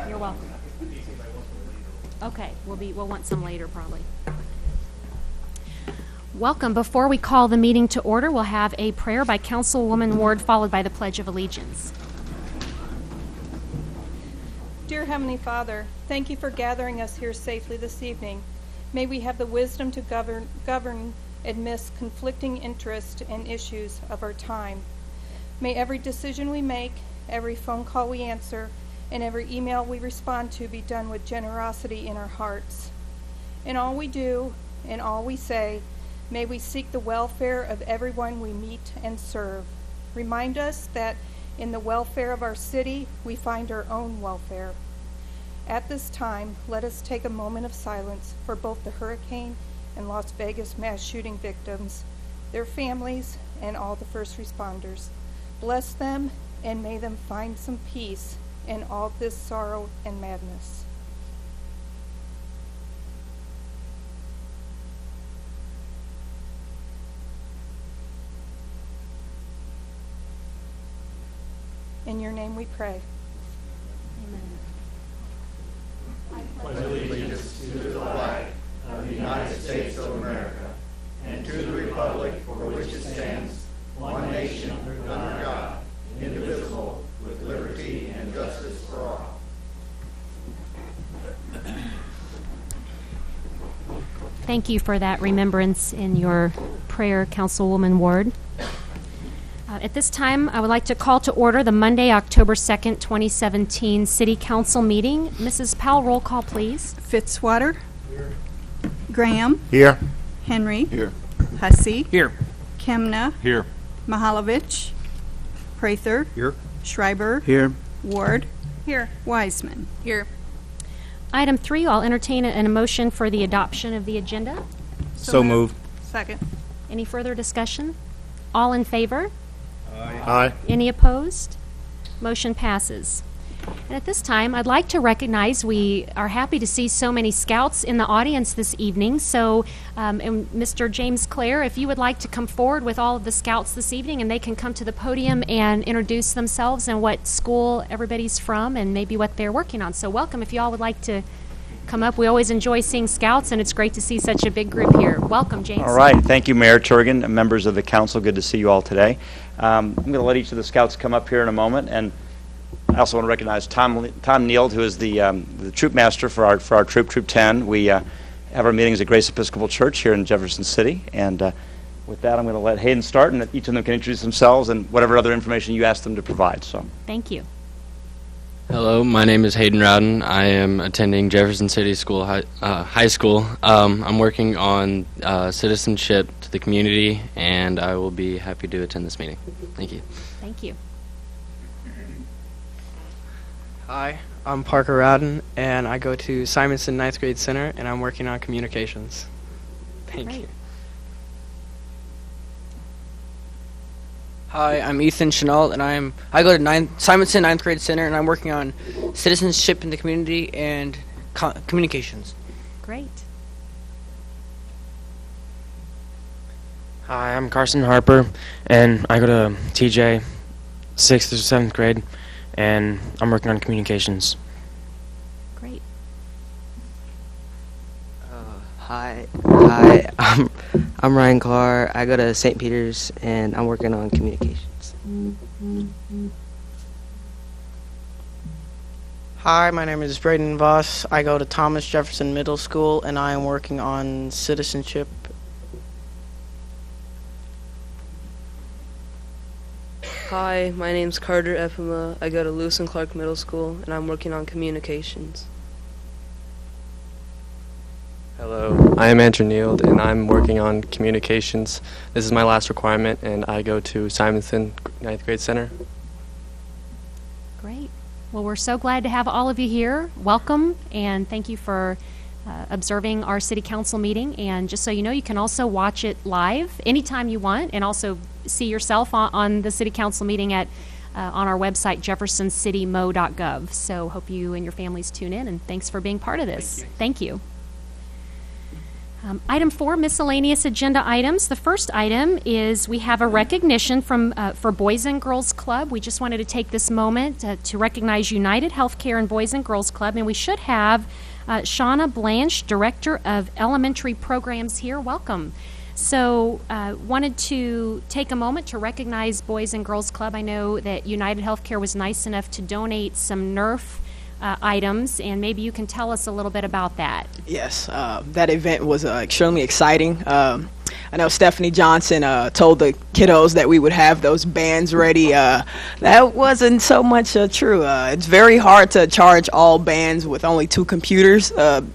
You're welcome. Okay, we'll want some later probably. Welcome. Before we call the meeting to order, we'll have a prayer by Councilwoman Ward followed by the Pledge of Allegiance. Dear Heavenly Father, thank you for gathering us here safely this evening. May we have the wisdom to govern amidst conflicting interests and issues of our time. May every decision we make, every phone call we answer, and every email we respond to be done with generosity in our hearts. In all we do, in all we say, may we seek the welfare of everyone we meet and serve. Remind us that in the welfare of our city, we find our own welfare. At this time, let us take a moment of silence for both the hurricane and Las Vegas mass shooting victims, their families, and all the first responders. Bless them and may them find some peace in all this sorrow and madness. In your name we pray. Amen. I pledge allegiance to the flag of the United States of America and to the republic for which it stands, one nation under God, indivisible, with liberty and justice for all. Thank you for that remembrance in your prayer, Councilwoman Ward. At this time, I would like to call to order the Monday, October 2nd, 2017 City Council meeting. Mrs. Powell, roll call, please. Fitzwater. Here. Graham. Here. Henry. Here. Hussey. Here. Kemna. Here. Mihalovich. Prather. Here. Schreiber. Here. Ward. Here. Wiseman. Here. Item 3, I'll entertain a motion for the adoption of the agenda. So moved. Second. Any further discussion? All in favor? Aye. Any opposed? Motion passes. And at this time, I'd like to recognize we are happy to see so many scouts in the audience this evening. So, and Mr. James Clare, if you would like to come forward with all of the scouts this evening, and they can come to the podium and introduce themselves and what school everybody's from and maybe what they're working on. So welcome if you all would like to come up. We always enjoy seeing scouts, and it's great to see such a big group here. Welcome, James. All right. Thank you, Mayor Turgan, and members of the council. Good to see you all today. I'm going to let each of the scouts come up here in a moment, and I also want to recognize Tom Neild, who is the troop master for our troop 10. We have our meetings at Grace Episcopal Church here in Jefferson City, and with that, I'm going to let Hayden start, and each of them can introduce themselves and whatever other information you ask them to provide. So, thank you. Hello, my name is Hayden Rowden. I am attending Jefferson City High School. I'm working on citizenship to the community, and I will be happy to attend this meeting. Thank you. Thank you. Hi, I'm Parker Rowden, and I go to Simonson 9th Grade Center, and I'm working on communications. Thank you. Hi, I'm Ethan Chenault, and I go to Simonson 9th Grade Center, and I'm working on citizenship in the community and communications. Great. Hi, I'm Carson Harper, and I go to TJ 6th through 7th grade, and I'm working on communications. Great. Hi, I'm Ryan Carr. I go to St. Peter's, and I'm working on communications. Hi, my name is Braden Voss. I go to Thomas Jefferson Middle School, and I am working on citizenship. Hi, my name's Carter Efima. I go to Lewis and Clark Middle School, and I'm working on communications. Hello, I am Andrew Neild, and I'm working on communications. This is my last requirement, and I go to Simonson 9th Grade Center. Great. Well, we're so glad to have all of you here. Welcome, and thank you for observing our City Council meeting. And just so you know, you can also watch it live anytime you want, and also see yourself on the City Council meeting at on our website, jeffersoncitymo.gov. So hope you and your families tune in, and thanks for being part of this. Thank you. Item 4, miscellaneous agenda items. The first item is we have a recognition for Boys and Girls Club. We just wanted to take this moment to recognize United Healthcare and Boys and Girls Club, and we should have Shauna Blanche, Director of Elementary Programs here. Welcome. So wanted to take a moment to recognize Boys and Girls Club. I know that United Healthcare was nice enough to donate some Nerf items, and maybe you can tell us a little bit about that. Yes, that event was extremely exciting. I know Stephanie Johnson told the kiddos that we would have those bands ready. That wasn't so much true. It's very hard to charge all bands with only 2 computers,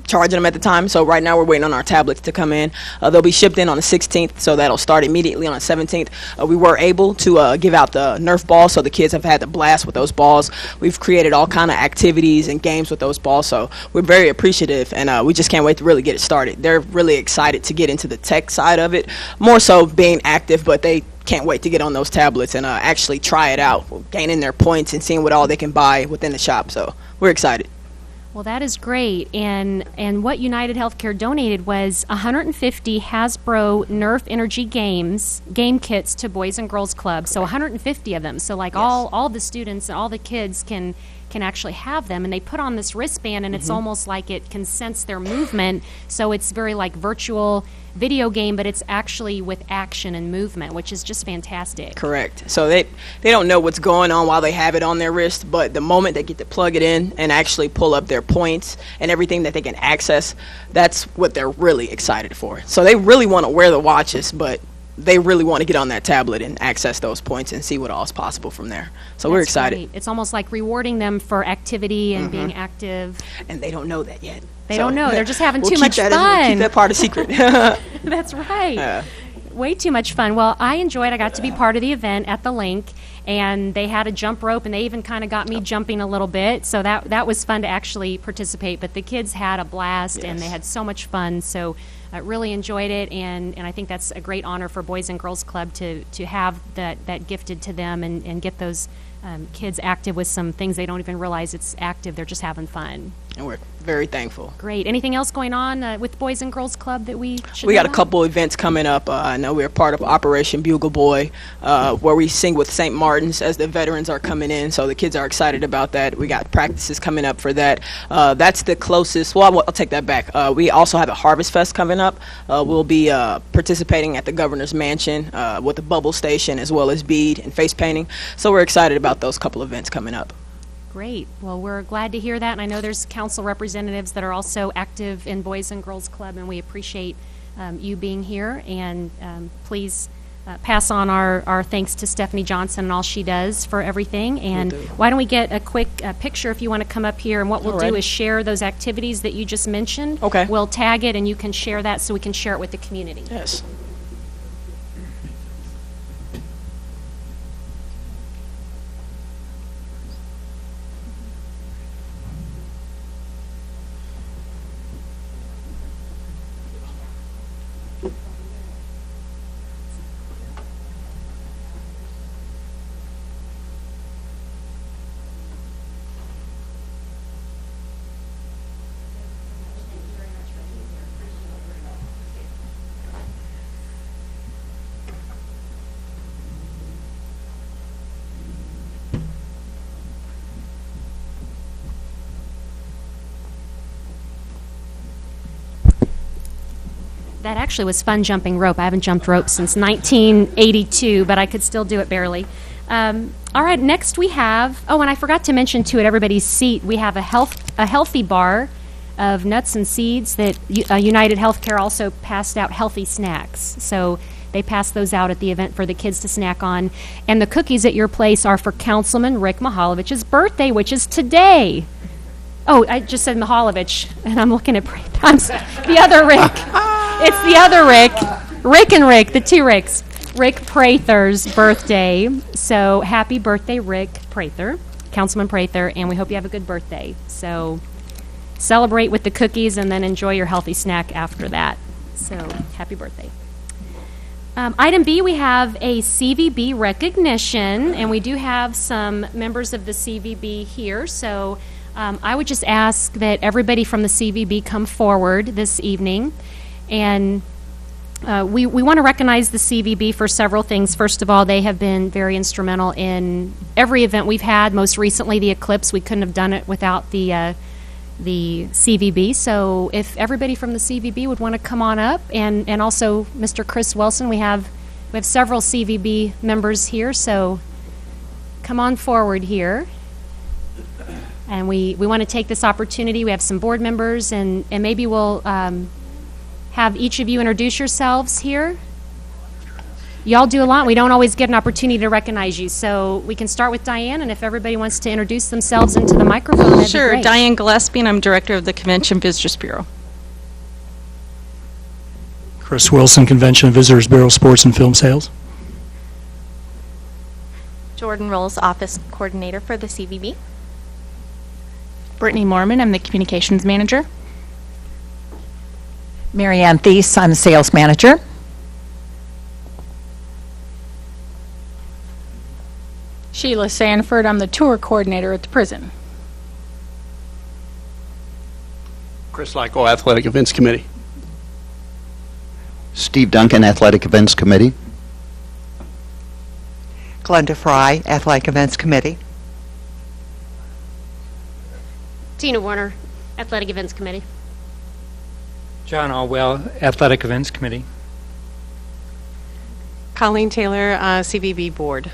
charging them at the time. So right now we're waiting on our tablets to come in. They'll be shipped in on the 16th, so that'll start immediately on the 17th. We were able to give out the Nerf balls, so the kids have had to blast with those balls. We've created all kind of activities and games with those balls, so we're very appreciative, and we just can't wait to really get it started. They're really excited to get into the tech side of it, more so being active, but they can't wait to get on those tablets and actually try it out, gaining their points and seeing what all they can buy within the shop. So we're excited. Well, that is great, and what United Healthcare donated was 150 Hasbro Nerf Energy game kits to Boys and Girls Club. So 150 of them. So like Yes. all the students and all the kids can actually have them, and they put on this wristband, and it's almost like it can sense their movement. So it's very like virtual video game, but it's actually with action and movement, which is just fantastic. Correct. So they don't know what's going on while they have it on their wrist, but the moment they get to plug it in and actually pull up their points and everything that they can access, that's what they're really excited for. So they really want to wear the watches, but they really want to get on that tablet and access those points and see what all is possible from there. So we're That's excited. great. It's almost like rewarding them for activity and being active. And they don't know that yet. They So don't know. They're just having we'll too keep much that fun. Keep that part a secret. That's right. Way too much fun. Well, I enjoyed. I got to be part of the event at the link, and they had a jump rope, and they even kind of got me jumping a little bit. So that was fun to actually participate. But the kids had a blast, and they had so much fun. So I really enjoyed it, and I think that's a great honor for Boys and Girls Club to have that gifted to them and get those kids active with some things they don't even realize it's active. They're just having fun. And we're very thankful. Great. Anything else going on with Boys and Girls Club that we should We know got a about? couple events coming up. I know we're part of Operation Bugle Boy, where we sing with St. Martin's as the veterans are coming in, so the kids are excited about that. We got practices coming up for that. That's the closest. Well, I'll take that back. We also have a Harvest Fest coming up. We'll be participating at the Governor's Mansion with the Bubble Station as well as bead and face painting. So we're excited about those couple events coming up. Great. Well, we're glad to hear that, and I know there's council representatives that are also active in Boys and Girls Club, and we appreciate you being here, and please pass on our thanks to Stephanie Johnson and all she does for everything. And why don't we get a quick picture if you want to come up here, and what we'll do is share those activities that you just mentioned. Okay. We'll tag it, and you can share that so we can share it with the community. Yes. That actually was fun jumping rope. I haven't jumped rope since 1982, but I could still do it barely. All right, next we have, and I forgot to mention too, at everybody's seat, we have a healthy bar of nuts and seeds that United Healthcare also passed out healthy snacks. So they passed those out at the event for the kids to snack on. And the cookies at your place are for Councilman Rick Mihalovich's birthday, which is today. Oh, I just said Mihalovich, and I'm looking at the other Rick. It's the other Rick. Rick and Rick, the two Ricks. Rick Prather's birthday. So happy birthday, Rick Prather, Councilman Prather, and we hope you have a good birthday. So celebrate with the cookies and then enjoy your healthy snack after that. So happy birthday. Item B, we have a CVB recognition, and we do have some members of the CVB here. So I would just ask that everybody from the CVB come forward this evening. And we want to recognize the CVB for several things. First of all, they have been very instrumental in every event we've had. Most recently, the Eclipse. We couldn't have done it without the CVB. So if everybody from the CVB would want to come on up, and also Mr. Chris Wilson, we have several CVB members here, so come on forward here. And we want to take this opportunity. We have some board members, and maybe we'll have each of you introduce yourselves here. Y'all do a lot. We don't always get an opportunity to recognize you. So we can start with Diane, and if everybody wants to introduce themselves into the microphone, that'd be Sure. great. Diane Gillespie, and I'm Director of the Convention Visitors Bureau. Chris Wilson, Convention and Visitors Bureau, Sports and Film Sales. Jordan Rolls, Office Coordinator for the CVB. Brittany Mormon, I'm the Communications Manager. Marianne Thies, I'm Sales Manager. Sheila Sanford, I'm the Tour Coordinator at the prison. Chris Lyko, Athletic Events Committee. Steve Duncan, Athletic Events Committee. Glenda Fry, Athletic Events Committee. Tina Warner, Athletic Events Committee. John Allwell, Athletic Events Committee. Colleen Taylor, CVB Board.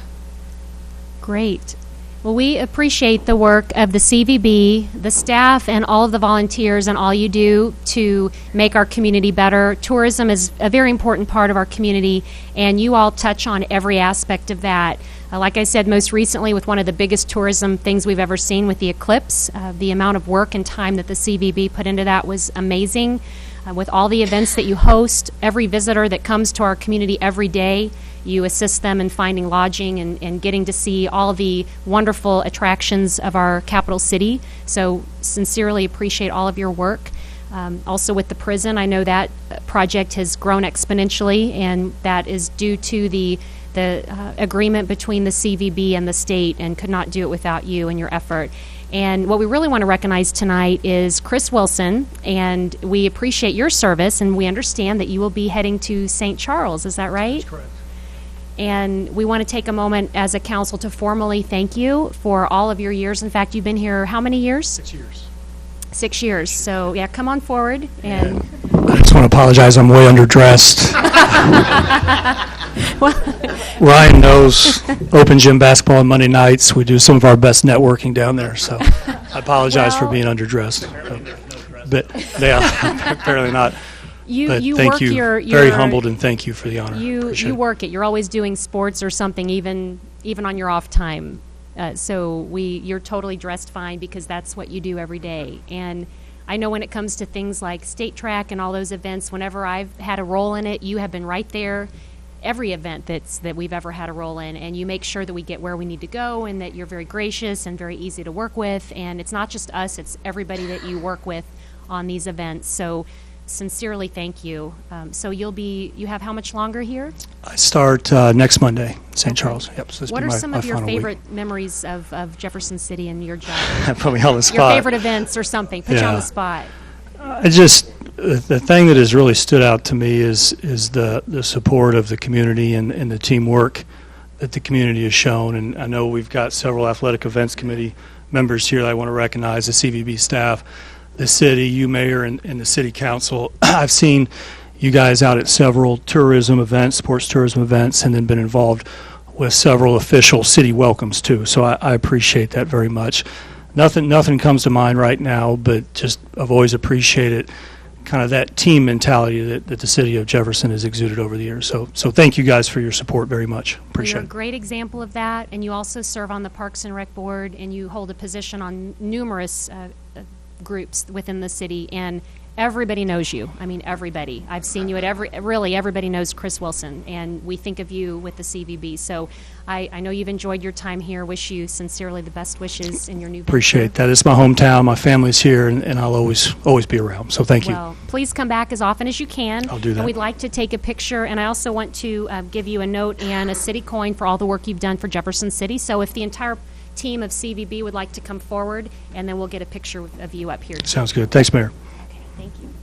Great. Well, we appreciate the work of the CVB, the staff, and all of the volunteers and all you do to make our community better. Tourism is a very important part of our community, and you all touch on every aspect of that. Like I said, most recently with one of the biggest tourism things we've ever seen with the Eclipse, the amount of work and time that the CVB put into that was amazing. With all the events that you host, every visitor that comes to our community every day, you assist them in finding lodging and getting to see all the wonderful attractions of our capital city. So sincerely appreciate all of your work. Also with the prison, I know that project has grown exponentially, and that is due to the agreement between the CVB and the state, and could not do it without you and your effort. And what we really want to recognize tonight is Chris Wilson, and we appreciate your service, and we understand that you will be heading to St. Charles. Is that right? That's correct. And we want to take a moment as a council to formally thank you for all of your years. In fact, you've been here how many years? 6 years. 6 years. So, yeah, come on forward. And I just want to apologize, I'm way underdressed. Ryan knows open gym basketball on Monday nights. We do some of our best networking down there, so I apologize for being underdressed. But yeah, apparently not. But you thank work you. your Very humbled, and thank you for the honor. You work it. You're always doing sports or something, even on your off time. So you're totally dressed fine because that's what you do every day. And I know when it comes to things like state track and all those events, whenever I've had a role in it, you have been right there. Every event that we've ever had a role in, and you make sure that we get where we need to go, and that you're very gracious and very easy to work with. And it's not just us; it's everybody that you work with on these events. So sincerely thank you. So you have how much longer here? I start next Monday, St. Charles. Yep. So What are some of your favorite memories of Jefferson City and your job? Put me on the spot. Your favorite events or something? Put you on the spot. The thing that has really stood out to me is the support of the community and the teamwork that the community has shown. And I know we've got several athletic events committee members here that I want to recognize, the CVB staff, the city, you mayor, and the city council. I've seen you guys out at several tourism events, sports tourism events, and then been involved with several official city welcomes too. So I appreciate that very much. Nothing comes to mind right now, but just I've always appreciated kind of that team mentality that the city of Jefferson has exuded over the years. So thank you guys for your support very much. Appreciate You're a it. great example of that, and you also serve on the Parks and Rec Board, and you hold a position on numerous groups within the city, and everybody knows you. I mean, everybody. I've seen you at everybody knows Chris Wilson, and we think of you with the CVB. So I know you've enjoyed your time here. Wish you sincerely the best wishes in your new venture. Appreciate that. It's my hometown. My family's here, and I'll always be around. So thank you. Well, please come back as often as you can. I'll do that. And we'd like to take a picture, and I also want to give you a note and a city coin for all the work you've done for Jefferson City. So if the entire team of CVB would like to come forward, and then we'll get a picture of you up here. Sounds good. Thanks, Mayor. Okay, thank you.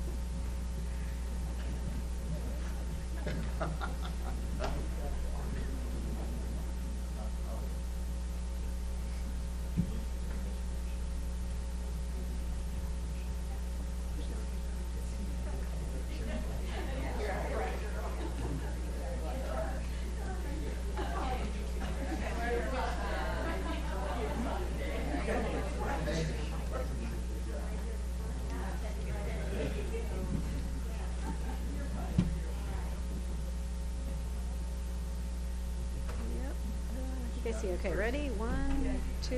You guys see, okay, ready? 1, 2,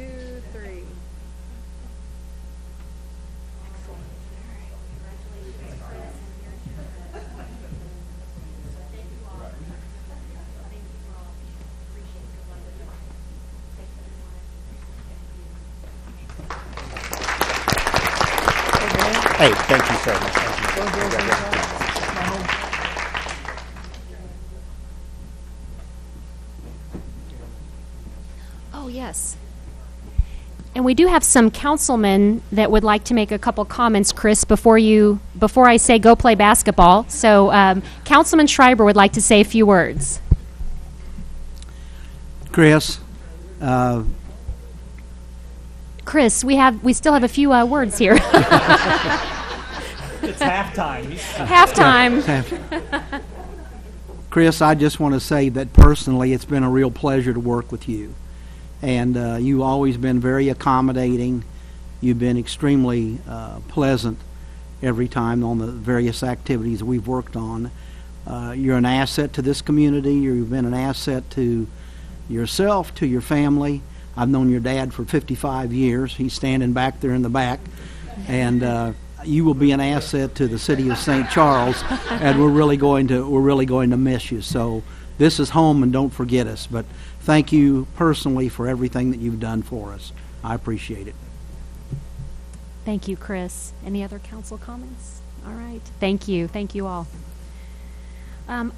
3. Hey, thank you so much. Thank you. Oh, yes. And we do have some councilmen that would like to make a couple comments, Chris, before I say go play basketball. So Councilman Schreiber would like to say a few words. Chris, Chris, we still have a few words here. It's halftime. Halftime. Chris, I just want to say that personally it's been a real pleasure to work with you. And you've always been very accommodating. You've been extremely pleasant every time on the various activities we've worked on. You're an asset to this community. You've been an asset to yourself, to your family. I've known your dad for 55 years. He's standing back there in the back. And you will be an asset to the city of St. Charles, and we're really going to miss you. So this is home, and don't forget us. But thank you personally for everything that you've done for us. I appreciate it. Thank you, Chris. Any other council comments? All right. Thank you. Thank you all.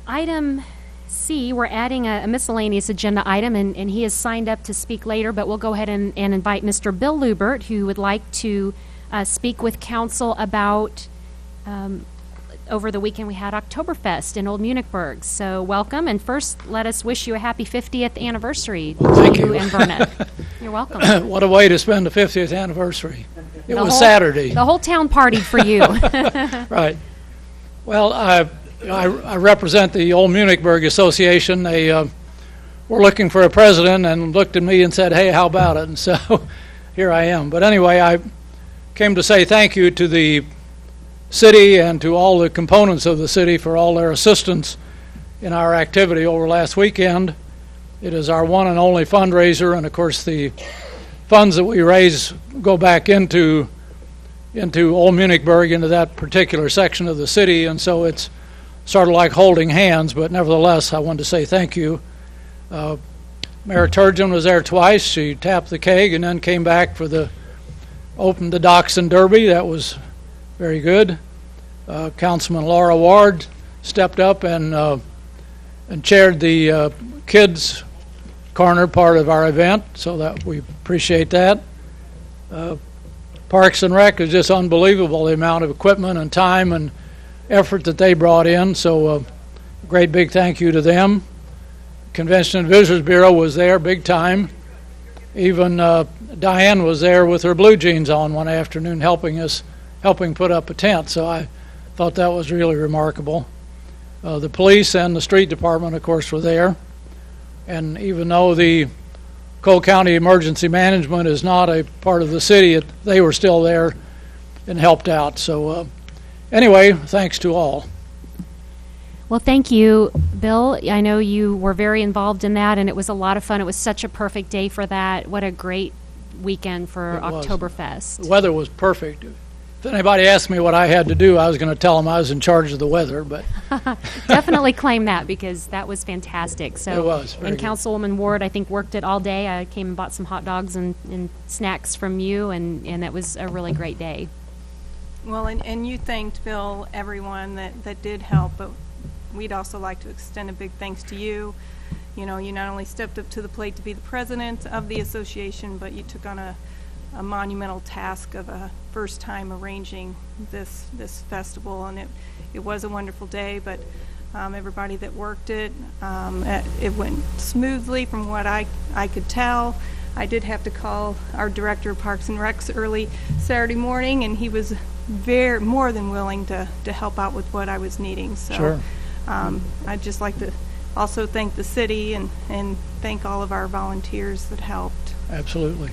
Item C, we're adding a miscellaneous agenda item, and he is signed up to speak later, but we'll go ahead and invite Mr. Bill Lubert, who would like to speak with council about over the weekend we had Oktoberfest in Old Munichburg. So welcome, and first let us wish you a happy 50th anniversary to you and Verna. You're welcome. What a way to spend the 50th anniversary. It was Saturday. The whole town partied for you. Right. Well, I represent the Old Munichburg Association. They were looking for a president and looked at me and said, hey, how about it? And so here I am. But anyway, I came to say thank you to the city and to all the components of the city for all their assistance in our activity over last weekend. It is our one and only fundraiser, and of course the funds that we raise go back into Old Munichburg, into that particular section of the city, and so it's sort of like holding hands, but nevertheless I wanted to say thank you. Mayor Turgeon was there twice. She tapped the keg and then came back for opened the Dachshund Derby. That was very good. Councilman Laura Ward stepped up and chaired the kids' corner part of our event, so that we appreciate that. Parks and Rec is just unbelievable, the amount of equipment and time and effort that they brought in, so a great big thank you to them. Convention and Visitors Bureau was there big time. Even Diane was there with her blue jeans on one afternoon helping put up a tent, so I thought that was really remarkable. The police and the street department, of course, were there, and even though the Cole County Emergency Management is not a part of the city, they were still there and helped out. So anyway, thanks to all. Well, thank you, Bill. I know you were very involved in that, and it was a lot of fun. It was such a perfect day for that. What a great weekend for Oktoberfest. The weather was perfect. If anybody asked me what I had to do, I was going to tell them I was in charge of the weather. But definitely claim that, because that was fantastic. So, it was. And Councilwoman Ward, I think, worked it all day. I came and bought some hot dogs and snacks from you, and that was a really great day. Well, and you thanked Bill, everyone that did help, but we'd also like to extend a big thanks to you. You know, you not only stepped up to the plate to be the president of the association, but you took on a monumental task of a first time arranging this festival, and it was a wonderful day. But everybody that worked it. It went smoothly from what I could tell. I did have to call our director of Parks and Recs early Saturday morning, and he was more than willing to help out with what I was needing. So Sure. I'd just like to also thank the city and thank all of our volunteers that helped. Absolutely.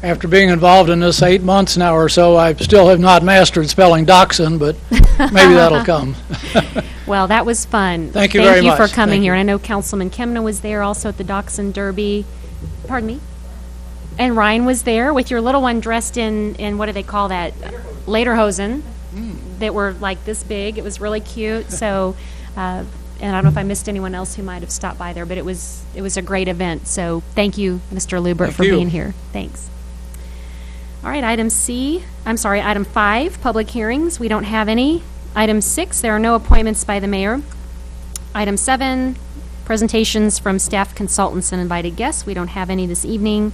After being involved in this 8 months now or so, I still have not mastered spelling dachshund, but maybe that'll come. Well, that was fun. Thank you very much. Thank you for coming Thank here. you. And I know Councilman Kemna was there also at the Dachshund Derby. Pardon me? And Ryan was there with your little one dressed in what do they call that? Lederhosen. That were like this big. It was really cute. So, and I don't know if I missed anyone else who might have stopped by there, but it was a great event. So thank you, Mr. Lubert, for being here. Thanks. All right, item 5, public hearings. We don't have any. Item 6, there are no appointments by the mayor. Item 7, presentations from staff, consultants, and invited guests. We don't have any this evening.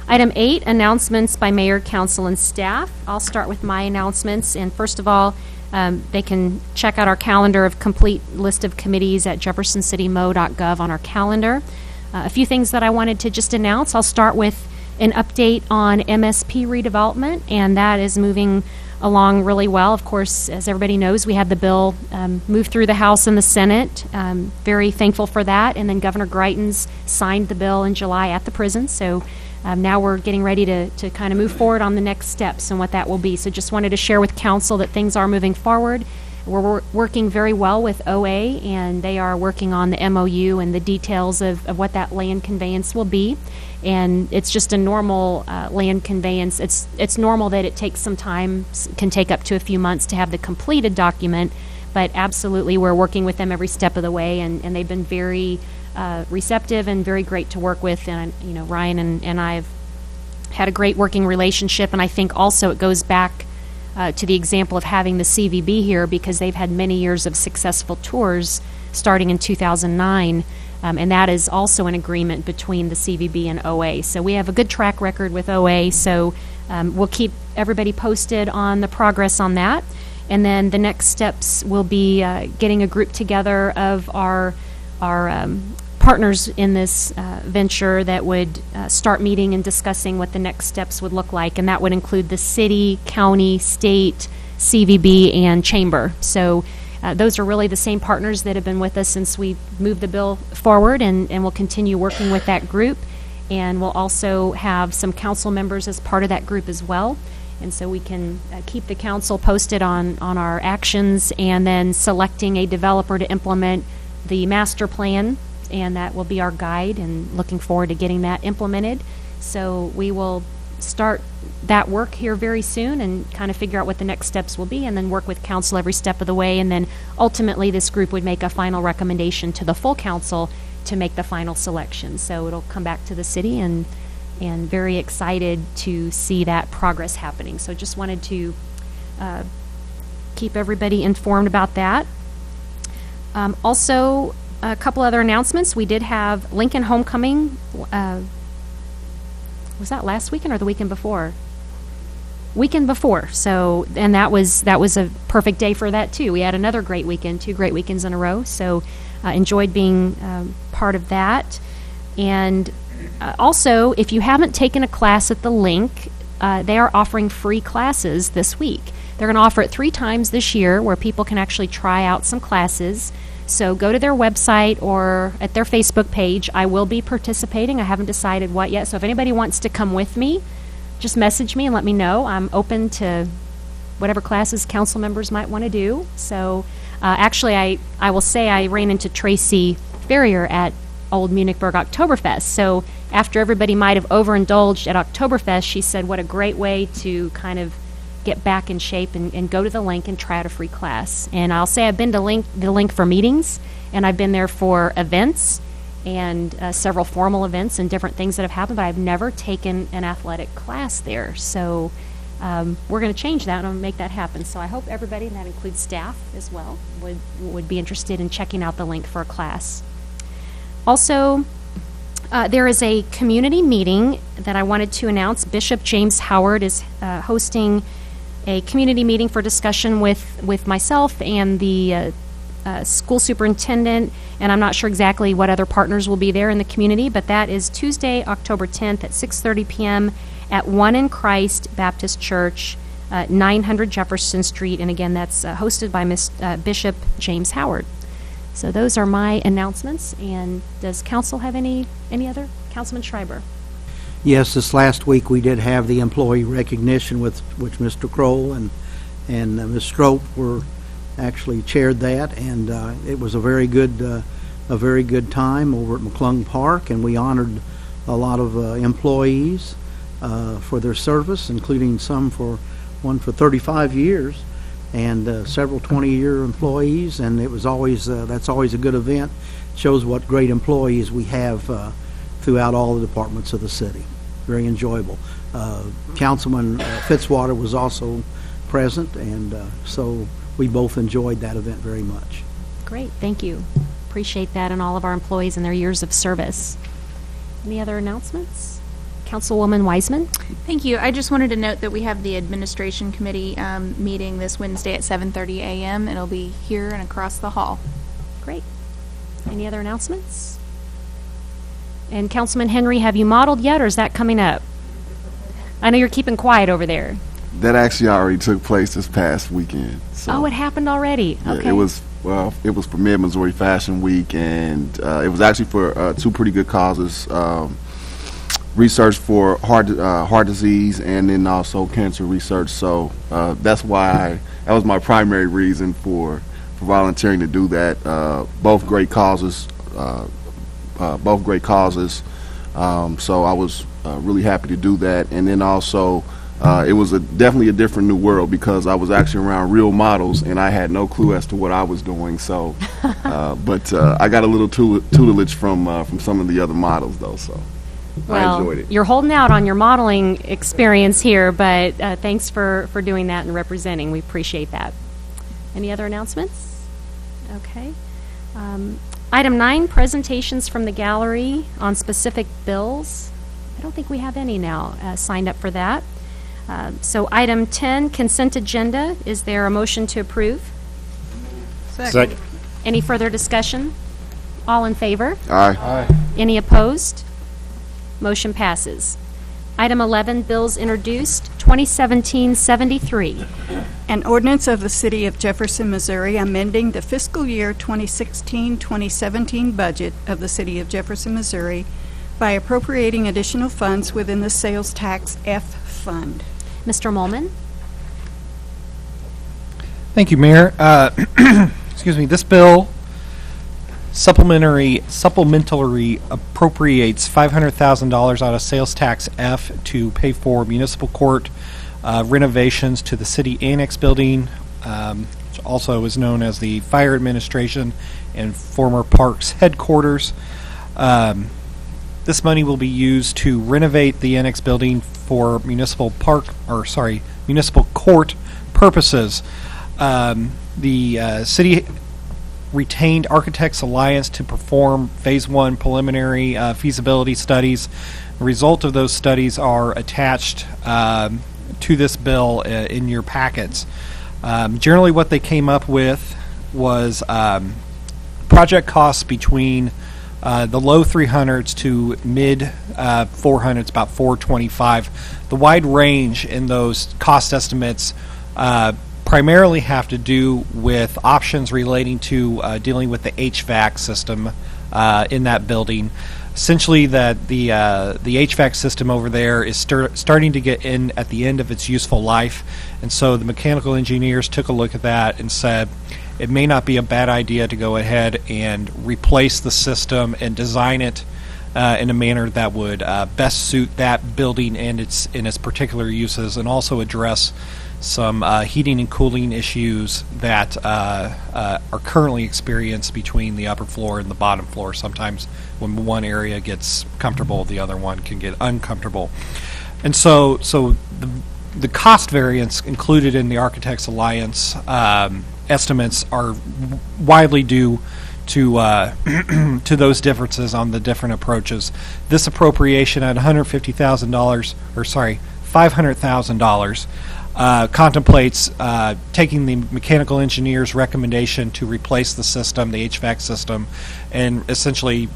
Item 8, announcements by mayor, council, and staff. I'll start with my announcements. And first of all, they can check out our calendar of complete list of committees at jeffersoncitymo.gov on our calendar. A few things that I wanted to just announce. I'll start with an update on MSP redevelopment, and that is moving along really well. Of course, as everybody knows, we had the bill move through the House and the Senate. Very thankful for that. And then Governor Greitens signed the bill in July at the prison. So now we're getting ready to kind of move forward on the next steps and what that will be. So just wanted to share with council that things are moving forward. We're working very well with OA, and they are working on the MOU and the details of what that land conveyance will be. And it's just a normal land conveyance. It's normal that it takes some time, can take up to a few months to have the completed document, but absolutely we're working with them every step of the way, and they've been very receptive and very great to work with. And Ryan and I have had a great working relationship, and I think also it goes back to the example of having the CVB here, because they've had many years of successful tours starting in 2009. And that is also an agreement between the CVB and OA. So we have a good track record with OA, so we'll keep everybody posted on the progress on that. And then the next steps will be getting a group together of our partners in this venture that would start meeting and discussing what the next steps would look like. And that would include the city, county, state, CVB, and chamber. So those are really the same partners that have been with us since we moved the bill forward, and we'll continue working with that group. And we'll also have some council members as part of that group as well. And so we can keep the council posted on our actions, and then selecting a developer to implement the master plan, and that will be our guide, and looking forward to getting that implemented. So we will start that work here very soon and kind of figure out what the next steps will be, and then work with council every step of the way. And then ultimately this group would make a final recommendation to the full council to make the final selection. So it'll come back to the city, and very excited to see that progress happening. So just wanted to keep everybody informed about that. Also, a couple other announcements. We did have Lincoln Homecoming. Was that last weekend or the weekend before? Weekend before. So, and that was a perfect day for that too. We had another great weekend, 2 great weekends in a row. So, enjoyed being part of that. And also, if you haven't taken a class at the Link, they are offering free classes this week. They're going to offer it 3 times this year, where people can actually try out some classes. So go to their website or at their Facebook page. I will be participating. I haven't decided what yet. So if anybody wants to come with me, just message me and let me know. I'm open to whatever classes council members might want to do. So actually, I will say I ran into Tracy Ferrier at Old Munichburg Oktoberfest. So after everybody might have overindulged at Oktoberfest, she said what a great way to kind of get back in shape and go to the Link and try out a free class. And I'll say I've been to the Link for meetings, and I've been there for events and several formal events and different things that have happened, but I've never taken an athletic class there. So we're going to change that and make that happen. So I hope everybody, and that includes staff as well, would be interested in checking out the Link for a class. Also, there is a community meeting that I wanted to announce. Bishop James Howard is hosting a community meeting for discussion with myself and the school superintendent, and I'm not sure exactly what other partners will be there in the community, but that is Tuesday, October 10th at 6:30 p.m. at One in Christ Baptist Church, 900 Jefferson Street, and again, that's hosted by Bishop James Howard. So those are my announcements, and does council have any other? Councilman Schreiber. Yes, this last week we did have the employee recognition with which Mr. Kroll and Ms. Strope were actually chaired that, and it was a very good time over at McClung Park, and we honored a lot of employees for their service, including one for 35 years, and several 20-year employees, and it was always that's always a good event. It shows what great employees we have throughout all the departments of the city. Very enjoyable. Councilman Fitzwater was also present, and so we both enjoyed that event very much. Great, thank you. Appreciate that, and all of our employees and their years of service. Any other announcements? Councilwoman Wiseman. Thank you. I just wanted to note that we have the Administration Committee meeting this Wednesday at 7:30 a.m. It'll be here and across the hall. Great. Any other announcements? And Councilman Henry, have you modeled yet, or is that coming up? I know you're keeping quiet over there. That actually already took place this past weekend. So, oh, it happened already. Yeah, okay. It was for Mid-Missouri Fashion Week, and it was actually for two pretty good causes. Research for heart disease, and then also cancer research. So that's why that was my primary reason for volunteering to do that. Both great causes. So I was really happy to do that, and then also it was definitely a different new world because I was actually around real models, and I had no clue as to what I was doing. So, but I got a little tutelage from some of the other models, though. So. Well, I enjoyed it. You're holding out on your modeling experience here, but thanks for doing that and representing. We appreciate that. Any other announcements? Okay. Item 9, presentations from the gallery on specific bills. I don't think we have any now signed up for that. So item 10, consent agenda. Is there a motion to approve? Second. Any further discussion? All in favor? Aye. Aye. Any opposed? Motion passes. Item 11, bills introduced, 2017-73. An ordinance of the City of Jefferson, Missouri, amending the fiscal year 2016-2017 budget of the City of Jefferson, Missouri by appropriating additional funds within the sales tax F fund. Mr. Molman? Thank you, Mayor. Excuse me. This bill supplementary appropriates $500,000 out of sales tax F to pay for municipal court renovations to the city annex building, which also is known as the fire administration and former parks headquarters. This money will be used to renovate the annex building for municipal court purposes. The city retained Architects Alliance to perform Phase 1 preliminary feasibility studies. The result of those studies are attached to this bill in your packets. Generally what they came up with was project costs between the low 300s to mid 400s, about 425. The wide range in those cost estimates primarily have to do with options relating to dealing with the HVAC system in that building. Essentially, that the HVAC system over there is starting to get in at the end of its useful life, and so the mechanical engineers took a look at that and said it may not be a bad idea to go ahead and replace the system and design it in a manner that would best suit that building and its particular uses, and also address some heating and cooling issues that are currently experienced between the upper floor and the bottom floor. Sometimes when one area gets comfortable, the other one can get uncomfortable. And so the cost variance included in the Architects Alliance estimates are widely due to to those differences on the different approaches. This appropriation at $500,000 contemplates taking the mechanical engineer's recommendation to replace the system, the HVAC system, and essentially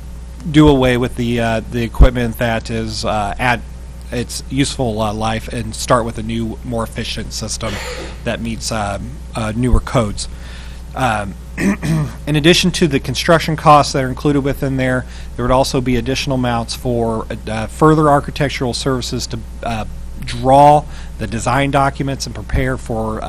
do away with the equipment that is at its useful life and start with a new, more efficient system that meets newer codes. In addition to the construction costs that are included within there would also be additional amounts for further architectural services to draw the design documents and prepare for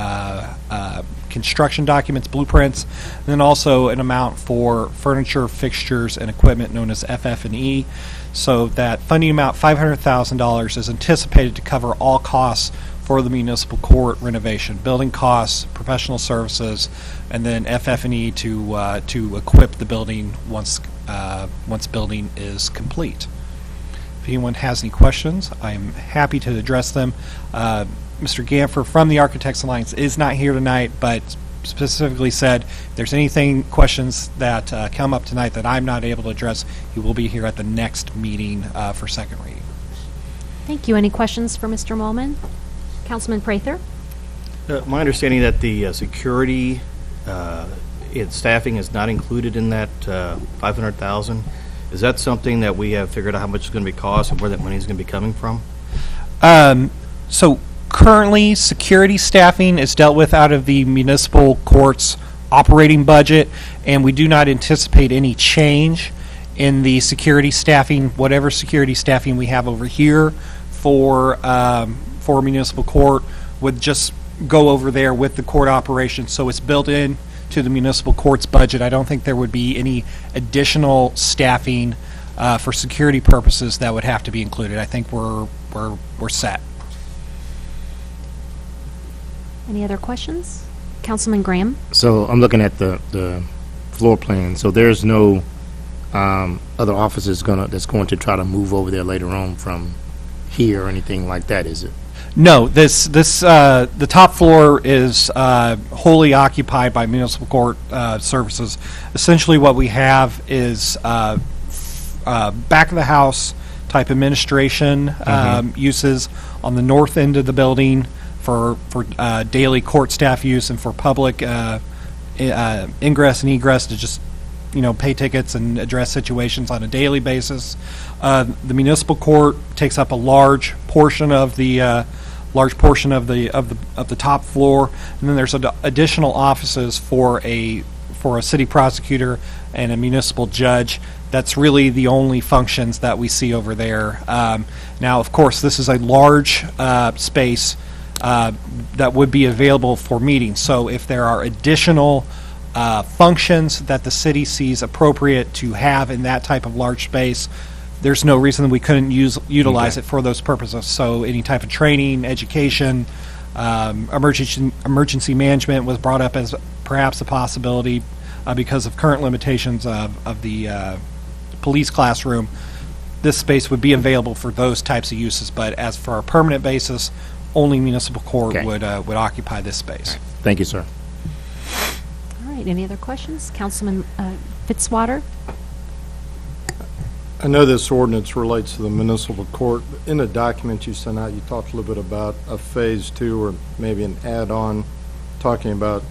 construction documents, blueprints, and then also an amount for furniture, fixtures, and equipment known as FF&E. So that funding amount, $500,000, is anticipated to cover all costs for the municipal court renovation, building costs, professional services, and then FF&E to equip the building once building is complete. If anyone has any questions, I'm happy to address them. Mr. Gamfer from the Architects Alliance is not here tonight, but specifically said if there's questions that come up tonight that I'm not able to address, he will be here at the next meeting for second reading. Thank you. Any questions for Mr. Molman? Councilman Prather? My understanding that the security staffing is not included in that $500,000. Is that something that we have figured out how much it's going to be cost and where that money is going to be coming from? So currently, security staffing is dealt with out of the municipal court's operating budget, and we do not anticipate any change in the security staffing, whatever security staffing we have over here for municipal court would just go over there with the court operation. So it's built in to the municipal court's budget. I don't think there would be any additional staffing for security purposes that would have to be included. I think we're set. Any other questions? Councilman Graham? So I'm looking at the floor plan. So there's no other offices that's going to try to move over there later on from here or anything like that, is it? No, the top floor is wholly occupied by municipal court services. Essentially, what we have is back of the house type administration uses on the north end of the building for daily court staff use and for public ingress and egress to just pay tickets and address situations on a daily basis. The municipal court takes up a large portion of the top floor, and then there's additional offices for a city prosecutor and a municipal judge. That's really the only functions that we see over there. Now, of course, this is a large space that would be available for meetings. So if there are additional functions that the city sees appropriate to have in that type of large space, there's no reason that we couldn't utilize it for those purposes. So any type of training, education, emergency management was brought up as perhaps a possibility because of current limitations of the police classroom. This space would be available for those types of uses, but as for a permanent basis, only municipal court would occupy this space. Right. Thank you, sir. All right. Any other questions? Councilman Fitzwater? I know this ordinance relates to the municipal court. In the document you sent out, you talked a little bit about a phase 2 or maybe an add-on talking about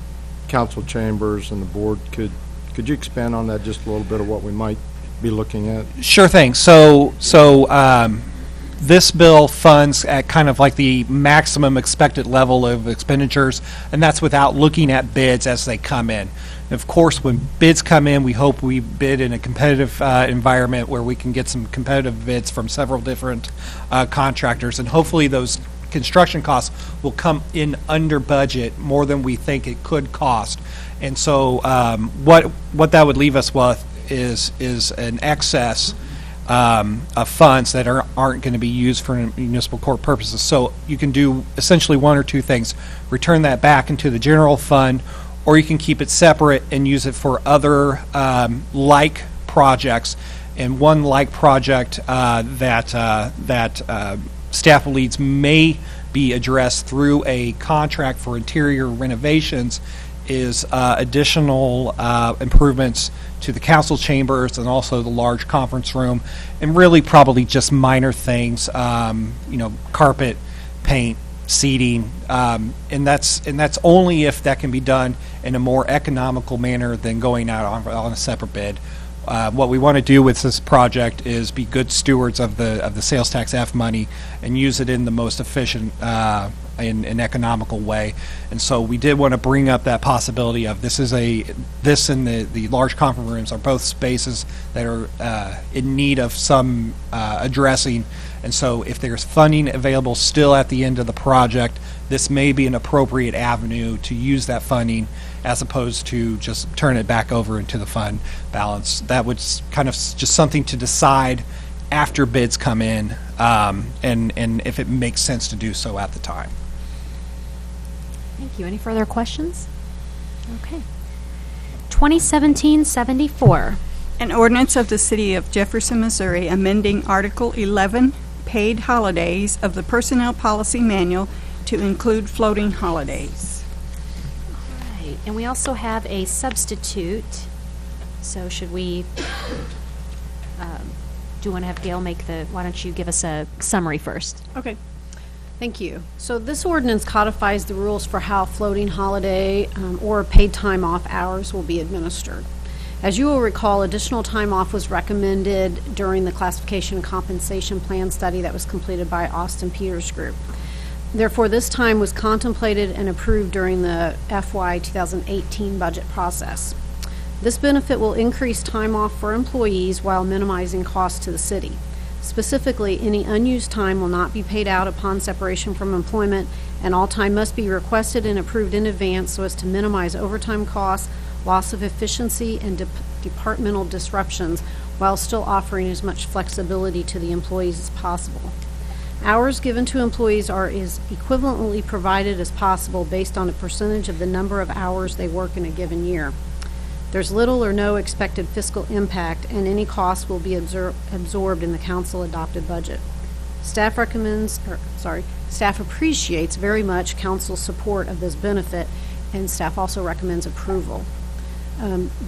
council chambers and the board. Could you expand on that just a little bit of what we might be looking at? Sure thing. So this bill funds at kind of like the maximum expected level of expenditures, and that's without looking at bids as they come in. Of course, when bids come in, we hope we bid in a competitive environment where we can get some competitive bids from several different contractors, and hopefully those construction costs will come in under budget more than we think it could cost. And so what that would leave us with is an excess of funds that aren't going to be used for municipal court purposes. So you can do essentially one or two things: return that back into the general fund, or you can keep it separate and use it for other like projects. And one like project that staff believes may be addressed through a contract for interior renovations is additional improvements to the council chambers and also the large conference room, and really probably just minor things, carpet, paint, seating, and that's only if that can be done in a more economical manner than going out on a separate bid. What we want to do with this project is be good stewards of the sales tax F money and use it in the most efficient and economical way. And so we did want to bring up that possibility of this and the large conference rooms are both spaces that are in need of some addressing. And so if there's funding available still at the end of the project, this may be an appropriate avenue to use that funding as opposed to just turn it back over into the fund balance. That would kind of just something to decide after bids come in, and if it makes sense to do so at the time. Thank you. Any further questions? Okay. 2017-74. An ordinance of the City of Jefferson, Missouri, amending Article 11, paid holidays of the Personnel Policy Manual to include floating holidays. All right. And we also have a substitute. So should we, do you want to have Gail make why don't you give us a summary first? Okay. Thank you. So this ordinance codifies the rules for how floating holiday or paid time off hours will be administered. As you will recall, additional time off was recommended during the classification and compensation plan study that was completed by Austin Peters Group. Therefore, this time was contemplated and approved during the FY 2018 budget process. This benefit will increase time off for employees while minimizing costs to the city. Specifically, any unused time will not be paid out upon separation from employment, and all time must be requested and approved in advance so as to minimize overtime costs, loss of efficiency, and departmental disruptions, while still offering as much flexibility to the employees as possible. Hours given to employees are as equivalently provided as possible based on a percentage of the number of hours they work in a given year. There's little or no expected fiscal impact, and any cost will be absorbed in the council-adopted budget. Staff appreciates very much council's support of this benefit, and staff also recommends approval.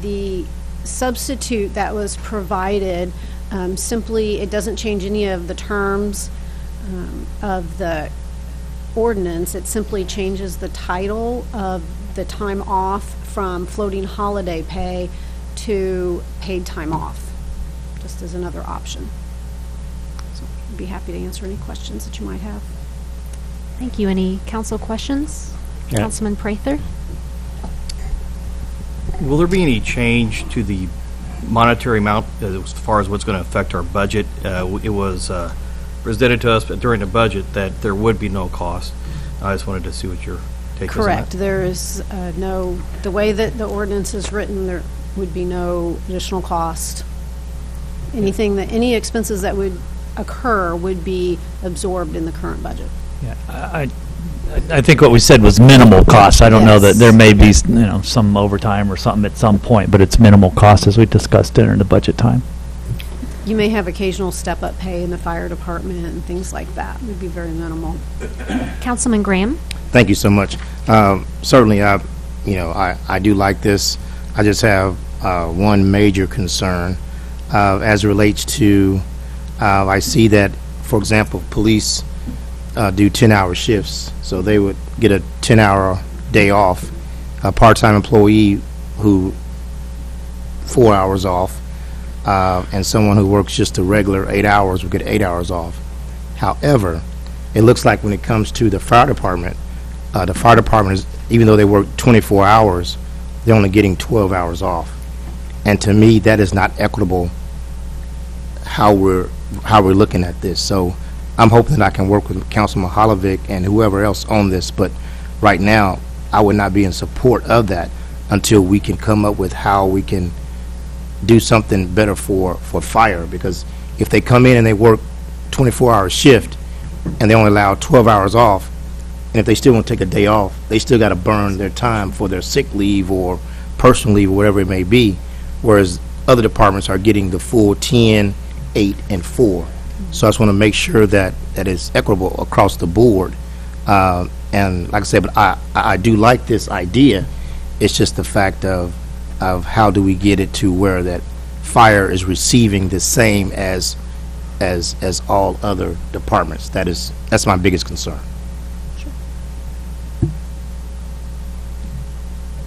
The substitute that was provided simply, it doesn't change any of the terms of the ordinance. It simply changes the title of the time off from floating holiday pay to paid time off, just as another option. So I'd be happy to answer any questions that you might have. Thank you. Any council questions? Yeah. Councilman Prather? Will there be any change to the monetary amount as far as what's going to affect our budget? It was presented to us during the budget that there would be no cost. I just wanted to see what your take was on Correct. that. There is the way that the ordinance is written, there would be no additional cost. Any expenses that would occur would be absorbed in the current budget. Yeah, I think what we said was minimal cost. I don't know that there may be, some overtime or something at some point, but it's minimal cost as we discussed during the budget time. You may have occasional step-up pay in the fire department and things like that. It would be very minimal. Councilman Graham? Thank you so much. Certainly, I do like this. I just have one major concern as it relates to, I see that, for example, police do 10-hour shifts, so they would get a 10-hour day off. A part-time employee who 4 hours off, and someone who works just a regular 8 hours would get 8 hours off. However, it looks like when it comes to the fire department is, even though they work 24 hours, they're only getting 12 hours off. And to me, that is not equitable how we're looking at this. So I'm hoping that I can work with Councilman Holovic and whoever else on this, but right now, I would not be in support of that until we can come up with how we can do something better for fire, because if they come in and they work 24-hour shift and they only allow 12 hours off, and if they still want to take a day off, they still got to burn their time for their sick leave or personal leave or whatever it may be, whereas other departments are getting the full 10, 8, and 4. So I just want to make sure that it's equitable across the board. And like I said, but I do like this idea. It's just the fact of how do we get it to where that fire is receiving the same as all other departments. That's my biggest concern. Sure.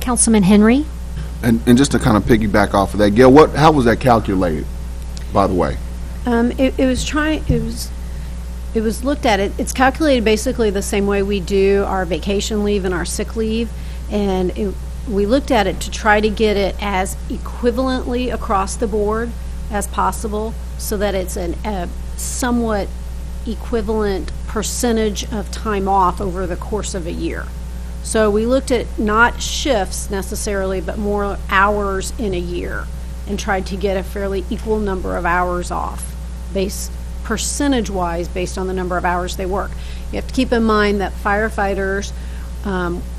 Councilman Henry? And just to kind of piggyback off of that, Gail, how was that calculated, by the way? It was looked at, it's calculated basically the same way we do our vacation leave and our sick leave, and we looked at it to try to get it as equivalently across the board as possible, so that it's a somewhat equivalent percentage of time off over the course of a year. So we looked at not shifts necessarily, but more hours in a year, and tried to get a fairly equal number of hours off, percentage-wise based on the number of hours they work. You have to keep in mind that firefighters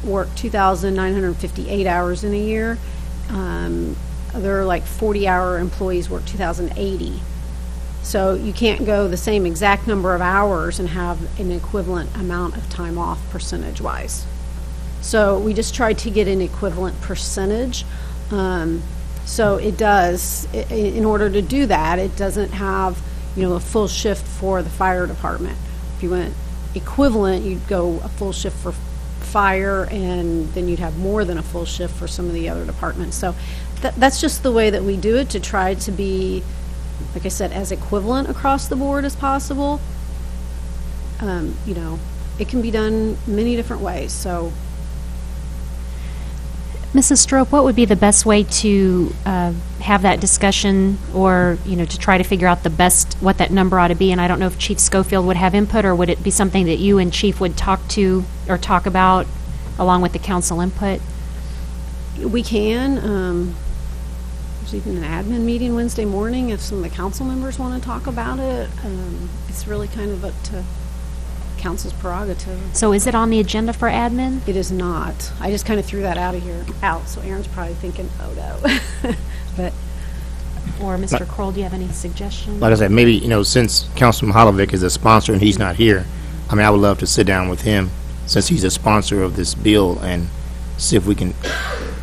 work 2,958 hours in a year. Other like 40-hour employees work 2,080. So you can't go the same exact number of hours and have an equivalent amount of time off percentage-wise. So we just tried to get an equivalent percentage. So it does, in order to do that, it doesn't have, a full shift for the fire department. If you went equivalent, you'd go a full shift for fire, and then you'd have more than a full shift for some of the other departments. So that's just the way that we do it, to try to be, like I said, as equivalent across the board as possible. It can be done many different ways. So, Mrs. Strope, what would be the best way to have that discussion, or to try to figure out what that number ought to be? And I don't know if Chief Schofield would have input, or would it be something that you and Chief would talk about along with the council input? We can. There's even an admin meeting Wednesday morning if some of the council members want to talk about it. It's really kind of up to council's prerogative. So is it on the agenda for admin? It is not. I just kind of threw that out, so Aaron's probably thinking, oh no. But, or Mr. Kroll, do you have any suggestions? Like I said, maybe, since Councilman Holovic is a sponsor and he's not here, I would love to sit down with him, since he's a sponsor of this bill, and see if we can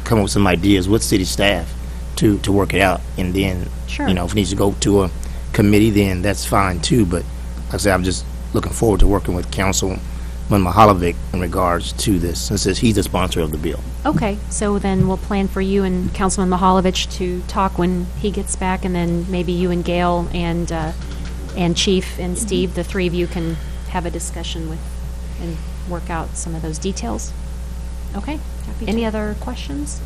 come up with some ideas with city staff to work it out. And then, sure, if it needs to go to a committee, then that's fine too. But like I said, I'm just looking forward to working with Councilman Mahalovic in regards to this, since he's the sponsor of the bill. Okay, so then we'll plan for you and Councilman Mahalovich to talk when he gets back, and then maybe you and Gail and Chief and Steve, the three of you can have a discussion with and work out some of those details. Okay, any other questions?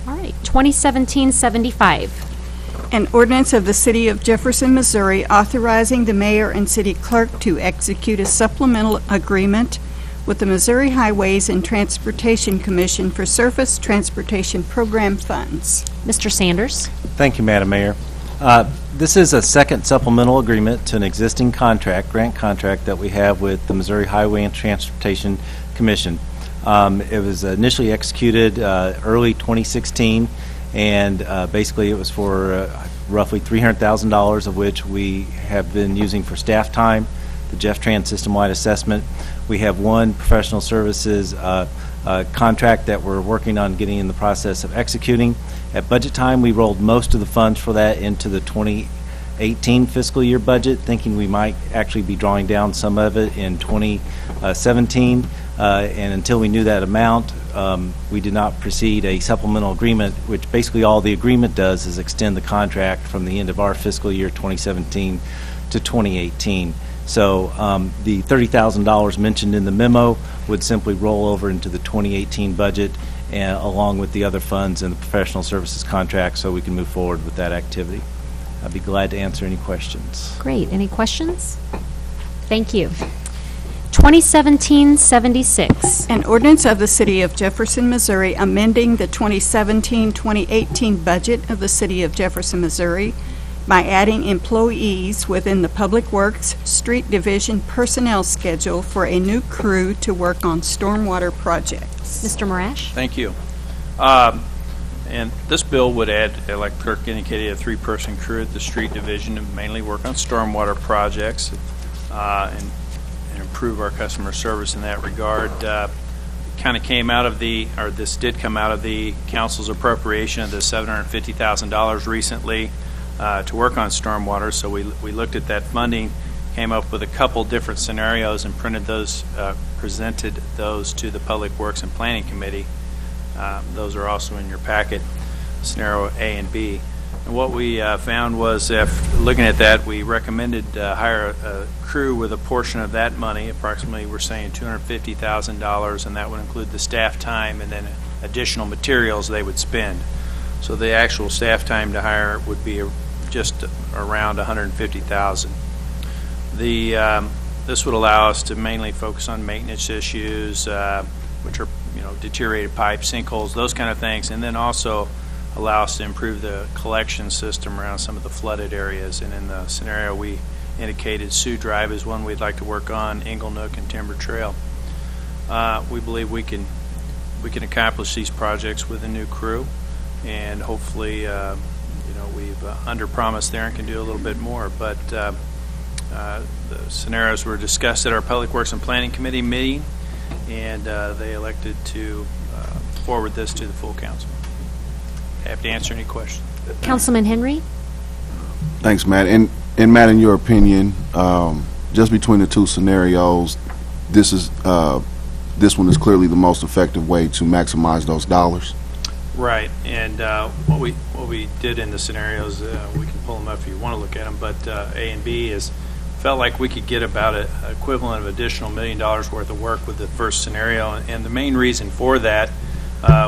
All right, 2017-75. An ordinance of the City of Jefferson, Missouri, authorizing the mayor and city clerk to execute a supplemental agreement with the Missouri Highways and Transportation Commission for surface transportation program funds. Mr. Sanders. Thank you, Madam Mayor. This is a second supplemental agreement to an existing grant contract that we have with the Missouri Highway and Transportation Commission. It was initially executed early 2016. And basically it was for roughly $300,000, of which we have been using for staff time, the JeffTran system-wide assessment. We have one professional services contract that we're working on getting in the process of executing. At budget time, we rolled most of the funds for that into the 2018 fiscal year budget, thinking we might actually be drawing down some of it in 2017. And until we knew that amount, we did not proceed a supplemental agreement, which basically all the agreement does is extend the contract from the end of our fiscal year 2017 to 2018. So the $30,000 mentioned in the memo would simply roll over into the 2018 budget, and along with the other funds and the professional services contract, so we can move forward with that activity. I'd be glad to answer any questions. Great. Any questions? Thank you. 2017-76. An ordinance of the City of Jefferson, Missouri, amending the 2017-2018 budget of the City of Jefferson, Missouri by adding employees within the Public Works Street Division personnel schedule for a new crew to work on stormwater projects. Mr. Marash? Thank you. And this bill would add, like the clerk indicated, a three-person crew at the Street Division to mainly work on stormwater projects and improve our customer service in that regard. Kind of came out of this did come out of the council's appropriation of the $750,000 recently to work on stormwater. So we looked at that funding, came up with a couple different scenarios, and presented those to the Public Works and Planning Committee. Those are also in your packet, scenario A and B. And what we found was, after looking at that, we recommended hire a crew with a portion of that money. Approximately, we're saying $250,000, and that would include the staff time and then additional materials they would spend. So the actual staff time to hire would be just around $150,000. This would allow us to mainly focus on maintenance issues, which are deteriorated pipes, sinkholes, those kind of things, and then also allow us to improve the collection system around some of the flooded areas. And in the scenario we indicated, Sioux Drive is one we'd like to work on, Ingle Nook and Timber Trail. We believe we can accomplish these projects with a new crew, and hopefully we've under-promised there and can do a little bit more. But the scenarios were discussed at our Public Works and Planning Committee meeting, and they elected to forward this to the full council. Happy to answer any questions. Councilman Henry? Thanks, Matt. And Matt, in your opinion, just between the two scenarios, this one is clearly the most effective way to maximize those dollars. Right, and what we did in the scenarios, we can pull them up if you want to look at them, but A and B is felt like we could get about an equivalent of additional $1 million worth of work with the first scenario, and the main reason for that,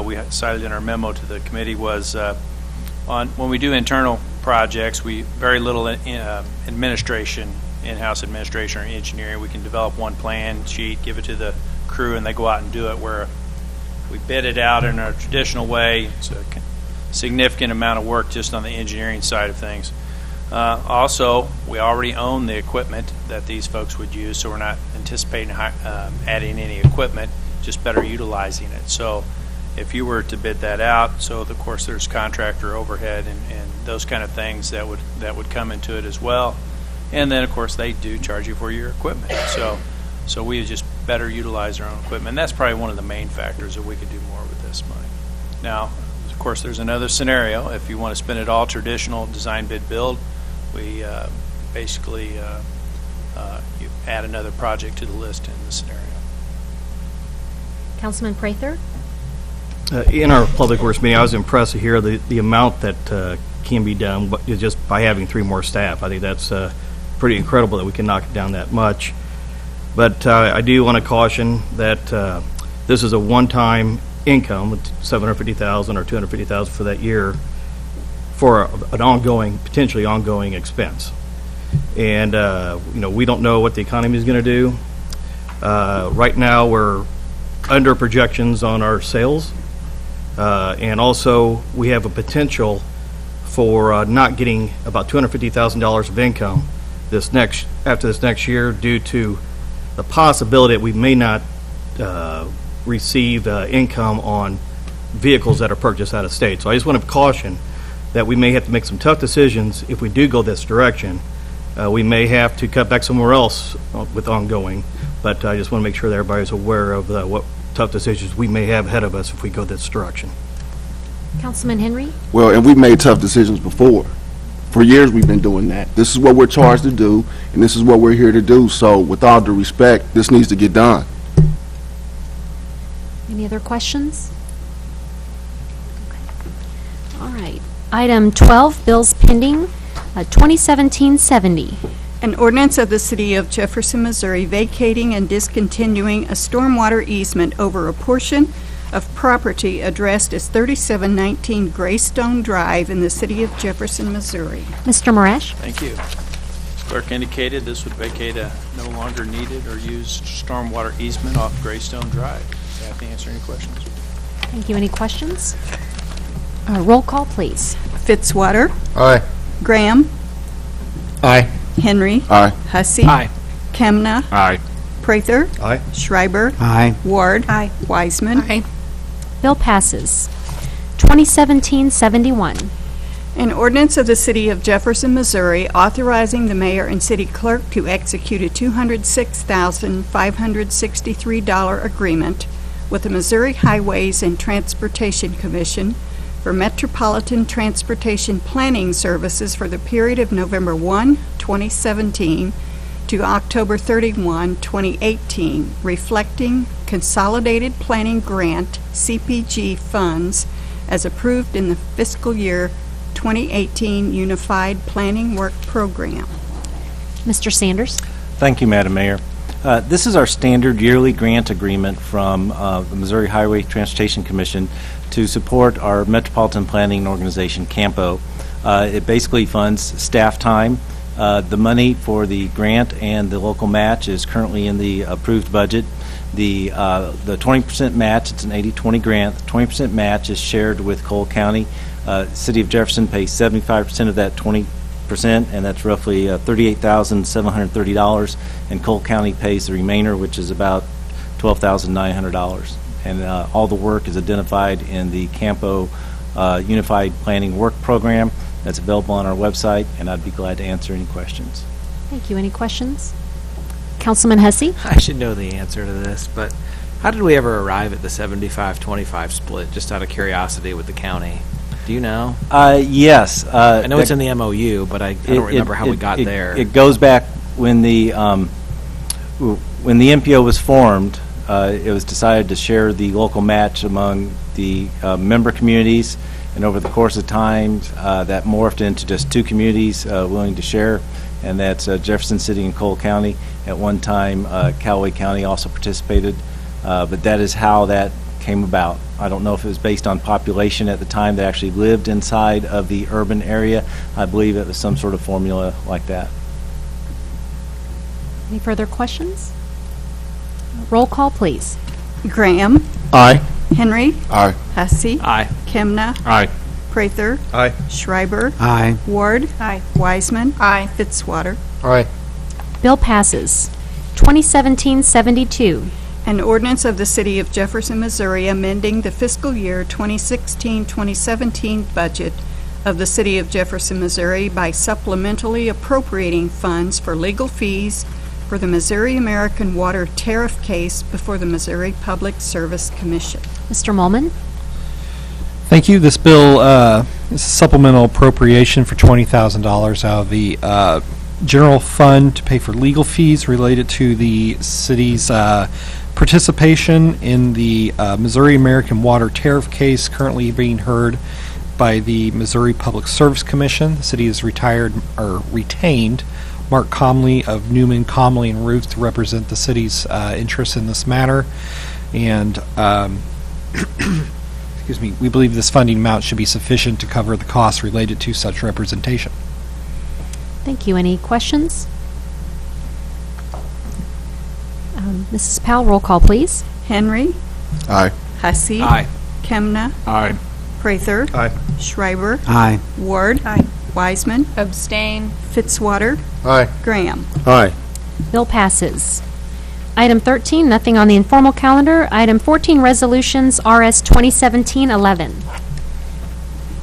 we cited in our memo to the committee, was when we do internal projects, very little administration, in-house administration or engineering. We can develop one plan sheet, give it to the crew, and they go out and do it. Where we bid it out in a traditional way, it's a significant amount of work just on the engineering side of things. Also, we already own the equipment that these folks would use, so we're not anticipating adding any equipment, just better utilizing it. So if you were to bid that out, so of course there's contractor overhead and those kind of things that would come into it as well. And then of course they do charge you for your equipment. So we would just better utilize our own equipment. And that's probably one of the main factors that we could do more with this money. Now, of course, there's another scenario. If you want to spend it all traditional design, bid, build, we basically you add another project to the list in the scenario. Councilman Prather? In our Public Works meeting, I was impressed to hear the amount that can be done just by having 3 more staff. I think that's pretty incredible that we can knock it down that much. But I do want to caution that this is a one-time income with $750,000 or $250,000 for that year for an potentially ongoing expense. And we don't know what the economy is going to do. Right now, we're under projections on our sales, and also we have a potential for not getting about $250,000 of income after this next year due to the possibility that we may not receive income on vehicles that are purchased out of state. So I just want to caution that we may have to make some tough decisions if we do go this direction. We may have to cut back somewhere else with ongoing, but I just want to make sure that everybody's aware of what tough decisions we may have ahead of us if we go this direction. Councilman Henry? Well, and we've made tough decisions before. For years we've been doing that. This is what we're charged to do, and this is what we're here to do. So with all due respect, this needs to get done. Any other questions? Okay. All right. Item 12, bills pending, 2017-70. An ordinance of the City of Jefferson, Missouri vacating and discontinuing a stormwater easement over a portion of property addressed as 3719 Greystone Drive in the City of Jefferson, Missouri. Mr. Marash? Thank you. Clerk indicated this would vacate a no longer needed or used stormwater easement off Greystone Drive. Happy to answer any questions. Thank you. Any questions? Roll call, please. Fitzwater. Aye. Graham. Aye. Henry. Aye. Hussey. Aye. Kemna. Aye. Prather. Aye. Schreiber. Aye. Ward. Aye. Wiseman. Aye. Bill passes. 2017-71. An ordinance of the City of Jefferson, Missouri authorizing the mayor and city clerk to execute a $206,563 agreement with the Missouri Highways and Transportation Commission for Metropolitan Transportation Planning Services for the period of November 1, 2017 to October 31, 2018, reflecting Consolidated Planning Grant, CPG funds, as approved in the fiscal year 2018 Unified Planning Work Program. Mr. Sanders? Thank you, Madam Mayor. This is our standard yearly grant agreement from the Missouri Highway Transportation Commission to support our Metropolitan Planning Organization, CAMPO. It basically funds staff time. The money for the grant and the local match is currently in the approved budget. The 20% match, it's an 80-20 grant. The 20% match is shared with Cole County. City of Jefferson pays 75% of that 20%, and that's roughly $38,730, and Cole County pays the remainder, which is about $12,900. And all the work is identified in the CAMPO Unified Planning Work Program that's available on our website, and I'd be glad to answer any questions. Thank you. Any questions? Councilman Hussey? I should know the answer to this, but how did we ever arrive at the 75-25 split, just out of curiosity with the county? Do you know? Yes. I know it's in the MOU, but I don't remember how we got there. It goes back when the MPO was formed. It was decided to share the local match among the member communities, and over the course of time, that morphed into just two communities willing to share, and that's Jefferson City and Cole County. At one time, Callaway County also participated, but that is how that came about. I don't know if it was based on population at the time that actually lived inside of the urban area. I believe it was some sort of formula like that. Any further questions? Roll call, please. Graham. Aye. Henry. Aye. Hussey. Aye. Kemna. Aye. Prather. Aye. Schreiber. Aye. Ward. Aye. Wiseman. Aye. Fitzwater. Aye. Bill passes. 2017-72. An ordinance of the City of Jefferson, Missouri, amending the fiscal year 2016-2017 budget of the City of Jefferson, Missouri by supplementally appropriating funds for legal fees for the Missouri American Water tariff case before the Missouri Public Service Commission. Mr. Molman? Thank you. This bill is a supplemental appropriation for $20,000 out of the general fund to pay for legal fees related to the city's participation in the Missouri American Water tariff case currently being heard by the Missouri Public Service Commission. The city has retained Mark Comley of Newman, Comley, and Ruth to represent the city's interests in this matter. And excuse me, we believe this funding amount should be sufficient to cover the costs related to such representation. Thank you. Any questions? Mrs. Powell, roll call, please. Henry. Aye. Hussey. Aye. Kemna. Aye. Prather. Aye. Schreiber. Aye. Ward. Aye. Wiseman. Abstain. Fitzwater. Aye. Graham. Aye. Bill passes. Item 13, nothing on the informal calendar. Item 14, resolutions, RS 2017-11.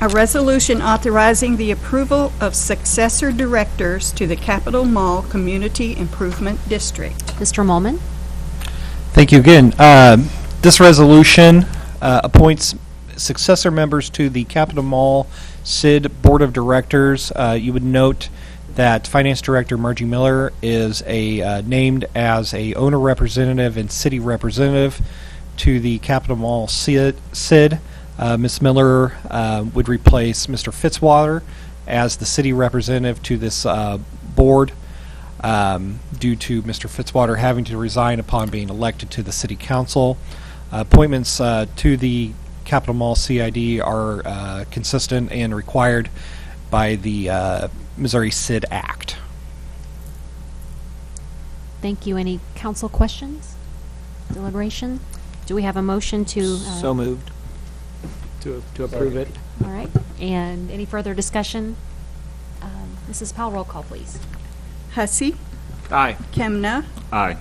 A resolution authorizing the approval of successor directors to the Capitol Mall Community Improvement District. Mr. Molman? Thank you again. This resolution appoints successor members to the Capitol Mall SID Board of Directors. You would note that Finance Director Margie Miller is named as a owner representative and city representative to the Capitol Mall SID. Ms. Miller would replace Mr. Fitzwater as the city representative to this board due to Mr. Fitzwater having to resign upon being elected to the city council. Appointments to the Capitol Mall CID are consistent and required by the Missouri SID Act. Thank you. Any council questions? Deliberation? Do we have a motion to? So moved. To approve it. All right. And any further discussion? Mrs. Powell, roll call, please. Hussey. Aye. Kemna. Aye.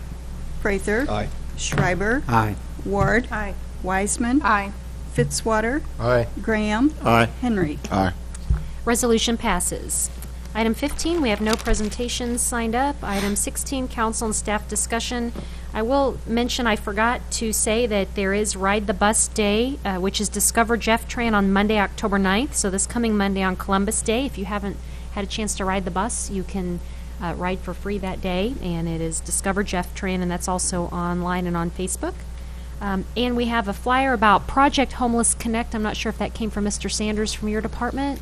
Prather. Aye. Schreiber. Aye. Ward. Aye. Wiseman. Aye. Fitzwater. Aye. Graham. Aye. Henry. Aye. Resolution passes. Item 15, we have no presentations signed up. Item 16, council and staff discussion. I will mention, I forgot to say that there is Ride the Bus Day, which is Discover Jeff Tran on Monday, October 9th. So this coming Monday on Columbus Day, if you haven't had a chance to ride the bus, you can ride for free that day. And it is Discover Jeff Tran, and that's also online and on Facebook. And we have a flyer about Project Homeless Connect. I'm not sure if that came from Mr. Sanders from your department.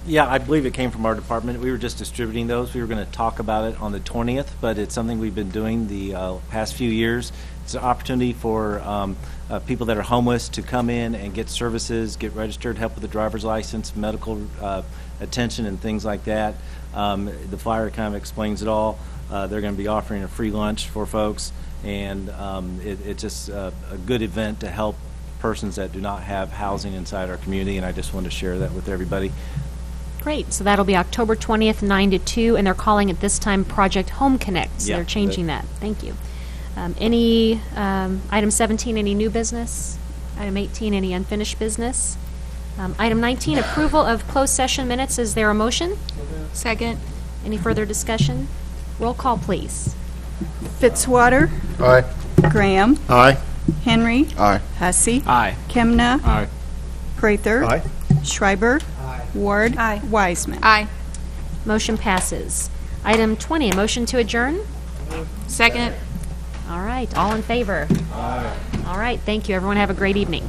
Yeah, I believe it came from our department. We were just distributing those. We were going to talk about it on the 20th, but it's something we've been doing the past few years. It's an opportunity for people that are homeless to come in and get services, get registered, help with the driver's license, medical attention, and things like that. The flyer kind of explains it all. They're going to be offering a free lunch for folks, and it's just a good event to help persons that do not have housing inside our community, and I just wanted to share that with everybody. Great. So that'll be October 20th, 9 to 2, and they're calling it this time Project Home Connect. So Yeah, they're changing that. Thank you. Any, item 17, any new business? Item 18, any unfinished business? Item 19, approval of closed session minutes. Is there a motion? Second. Any further discussion? Roll call, please. Fitzwater. Aye. Graham. Aye. Henry. Aye. Hussey. Aye. Kemna. Aye. Prather. Aye. Schreiber. Ward. Aye. Wiseman. Aye. Motion passes. Item 20, a motion to adjourn? Second. All right, all in favor? Aye. All right, thank you. Everyone have a great evening.